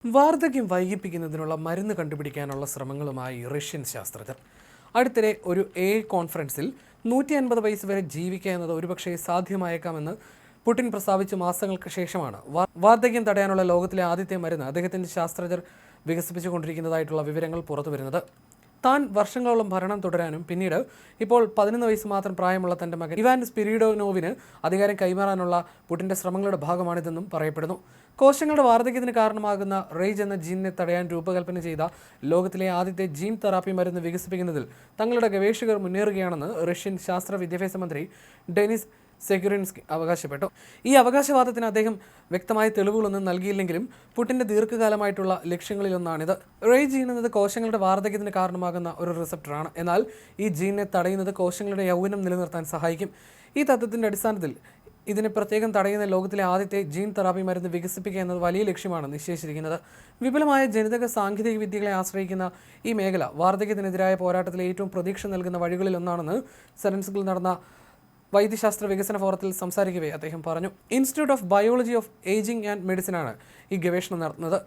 വാർദ്ധക്യം വൈകിപ്പിക്കുന്നതിനുള്ള മരുന്ന് കണ്ടുപിടിക്കാനുള്ള ശ്രമങ്ങളുമായി റഷ്യൻ ശാസ്ത്രജ്ഞർ. അടുത്തിടെ ഒരു കോൺഫറൻസിൽ 150 വയസ്സ് വരെ ജീവിക്കുക എന്നത് ഒരുപക്ഷെ സാധ്യമായേക്കാമെന്ന് പുടിൻ പ്രസ്താവിച്ച മാസങ്ങൾക്ക് ശേഷമാണ് വാർദ്ധക്യം തടയാനുള്ള ലോകത്തിലെ ആദ്യത്തെ മരുന്ന് അദ്ദേഹത്തിൻ്റെ ശാസ്ത്രജ്ഞർ വികസിപ്പിച്ചുകൊണ്ടിരിക്കുന്നതായിട്ടുള്ള വിവരങ്ങൾ പുറത്തുവരുന്നത്. താൻ വർഷങ്ങളോളം ഭരണം തുടരാനും പിന്നീട് ഇപ്പോൾ 11 വയസ്സ് മാത്രം പ്രായമുള്ള തൻ്റെ മകൻ ഇവാൻ സ്പിരിഡോനോവിന് അധികാരം കൈമാറാനുള്ള പുടിൻ്റെ ശ്രമങ്ങളുടെ ഭാഗമാണിതെന്നും പറയപ്പെടുന്നു. കോശങ്ങളുടെ വാർദ്ധക്യത്തിന് കാരണമാകുന്ന റേജ് എന്ന ജീനിനെ തടയാൻ രൂപകൽപ്പന ചെയ്ത ലോകത്തിലെ ആദ്യത്തെ ജീൻ തെറാപ്പി മരുന്ന് വികസിപ്പിക്കുന്നതിൽ തങ്ങളുടെ ഗവേഷകർ മുന്നേറുകയാണെന്ന് റഷ്യൻ ശാസ്ത്ര വിദ്യാഭ്യാസ മന്ത്രി ഡെനിസ് സെഗുറിൻസ്കി അവകാശപ്പെട്ടു. ഈ അവകാശവാദത്തിന് അദ്ദേഹം വ്യക്തമായ തെളിവുകളൊന്നും നൽകിയില്ലെങ്കിലും പുടിൻ്റെ ദീർഘകാലമായിട്ടുള്ള ലക്ഷ്യങ്ങളിലൊന്നാണിത്. റേജ് ജീൻ എന്നത് കോശങ്ങളുടെ വാർദ്ധക്യത്തിന് കാരണമാകുന്ന ഒരു റിസപ്റ്ററാണ്. എന്നാൽ ഈ ജീനിനെ തടയുന്നത് കോശങ്ങളുടെ യൗവനം നിലനിർത്താൻ സഹായിക്കും. ഈ തത്വത്തിൻ്റെ അടിസ്ഥാനത്തിൽ ഇതിനെ പ്രത്യേകം തടയുന്ന ലോകത്തിലെ ആദ്യത്തെ ജീൻ തെറാപ്പി മരുന്ന് വികസിപ്പിക്കുക എന്നത് വലിയ ലക്ഷ്യമാണ് നിശ്ചയിച്ചിരിക്കുന്നത്. വിപുലമായ ജനിതക സാങ്കേതിക വിദ്യകളെ ആശ്രയിക്കുന്ന ഈ മേഖല വാർദ്ധക്യത്തിനെതിരായ പോരാട്ടത്തിലെ ഏറ്റവും പ്രതീക്ഷ നൽകുന്ന വഴികളിലൊന്നാണെന്ന് സെറൻസ്കിൽ നടന്ന വൈദ്യശാസ്ത്ര വികസന ഫോറത്തിൽ സംസാരിക്കവേ അദ്ദേഹം പറഞ്ഞു. Institute of biology of ageing and മെഡിസിനാണ് ഈ ഗവേഷണം നടത്തുന്നത്.